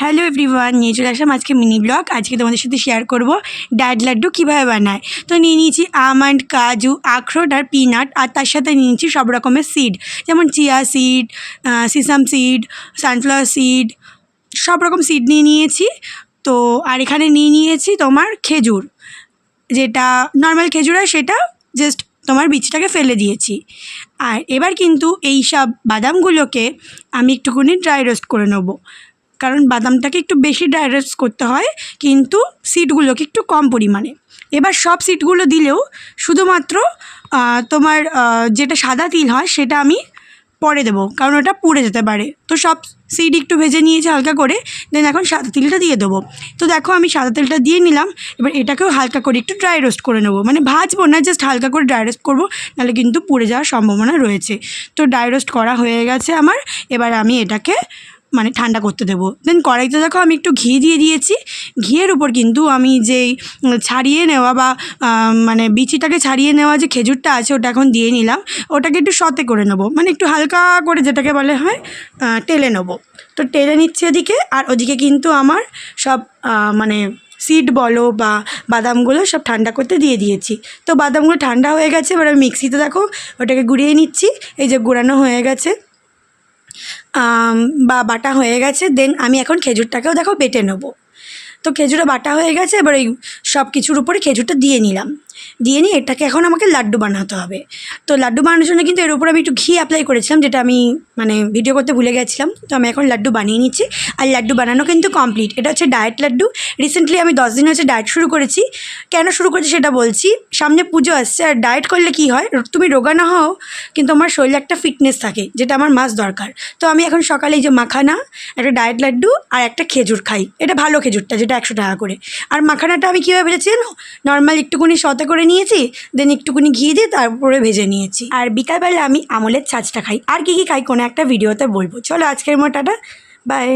Hello everyone, নিয়ে চলে আসলাম আজকে মিনি ব্লগ। আজকে তোমাদের সাথে শেয়ার করব ডায়েট লাড্ডু কীভাবে বানায়। তো নিয়ে নিয়েছি আমন্ড, কাজু, আখরোট আর পিনাট, আর তার সাথে নিয়ে নিয়েছি সব রকমের সিড, যেমন chia seed, sesame seed, sunflower seed, সব রকম সিড নিয়ে নিয়েছি। তো আর এখানে নিয়ে নিয়েছি তোমার খেজুর, যেটা নর্মাল খেজুর হয়, সেটা জাস্ট তোমার বীজটাকে ফেলে দিয়েছি। আর এবার কিন্তু এই সব বাদামগুলোকে আমি একটুখানি ড্রাই রোস্ট করে নেবো, কারণ বাদামটাকে একটু বেশি ড্রাই রোস্ট করতে হয়, কিন্তু সিডগুলোকে একটু কম পরিমাণে। এবার সব সিডগুলো দিলেও শুধুমাত্র তোমার যেটা সাদা তিল হয় সেটা আমি পরে দেবো, কারণ ওটা পুড়ে যেতে পারে। তো সব সিড একটু ভেজে নিয়েছি হালকা করে, দেন এখন সাদা তিলটা দিয়ে দেবো। তো দেখো আমি সাদা তেলটা দিয়ে নিলাম। এবার এটাকেও হালকা করে একটু ড্রাই রোস্ট করে নেবো, মানে ভাজবো না, জাস্ট হালকা করে ড্রাই রোস্ট করবো, নাহলে কিন্তু পুড়ে যাওয়ার সম্ভাবনা রয়েছে। তো ড্রাই রোস্ট করা হয়ে গেছে আমার। এবার আমি এটাকে মানে ঠান্ডা করতে দেবো। দেন কড়াইতে দেখো আমি একটু ঘি দিয়ে দিয়েছি। ঘিয়ের উপর কিন্তু আমি যেই ছাড়িয়ে নেওয়া বা মানে বিচিটাকে ছাড়িয়ে নেওয়া যে খেজুরটা আছে ওটা এখন দিয়ে নিলাম। ওটাকে একটু সতে করে নেবো, মানে একটু হালকা করে, যেটাকে বলে হয় টেলে নেবো। তো টেলে নিচ্ছি ওদিকে, আর ওদিকে কিন্তু আমার সব মানে সিড বলো বা বাদামগুলো সব ঠান্ডা করতে দিয়ে দিয়েছি। তো বাদামগুলো ঠান্ডা হয়ে গেছে। এবার আমি মিক্সিতে দেখো ওটাকে গুঁড়িয়ে নিচ্ছি। এই যে গুঁড়ানো হয়ে গেছে বা বাটা হয়ে গেছে। দেন আমি এখন খেজুরটাকেও দেখো বেটে নেবো। তো খেজুরে বাটা হয়ে গেছে। এবার এই সব কিছুর উপরে খেজুরটা দিয়ে নিলাম। দিয়ে নিয়ে এটাকে এখন আমাকে লাড্ডু বানাতে হবে। তো লাড্ডু বানানোর জন্য কিন্তু এর উপরে আমি একটু ঘি অ্যাপ্লাই করেছিলাম, যেটা আমি মানে ভিডিও করতে ভুলে গেছিলাম। তো আমি এখন লাড্ডু বানিয়ে নিচ্ছি। আর লাড্ডু বানানো কিন্তু কমপ্লিট। এটা হচ্ছে ডায়েট লাড্ডু। রিসেন্টলি আমি 10 দিন হচ্ছে ডায়েট শুরু করেছি। কেন শুরু করেছি সেটা বলছি। সামনে পুজো আসছে, আর ডায়েট করলে কি হয়, তুমি রোগা না হও কিন্তু আমার শরীরে একটা ফিটনেস থাকে, যেটা আমার মাস্ট দরকার। তো আমি এখন সকালে এই যে মাখানা, একটা ডায়েট লাড্ডু আর একটা খেজুর খাই। এটা ভালো খেজুরটা, যেটা 100 টাকা করে। আর মাখানাটা আমি কীভাবে ভেজেছি জানো, নর্মাল একটুকুনি সতে করে নিয়েছি, দেন একটুকুনি ঘি দিয়ে তারপরে ভেজে নিয়েছি। আর বিকালবেলা আমি আমলের ছাঁচটা খাই। আর কী কী খাই কোনো একটা ভিডিওতে বলবো। চলো আজকের মতো টাটা, বাই।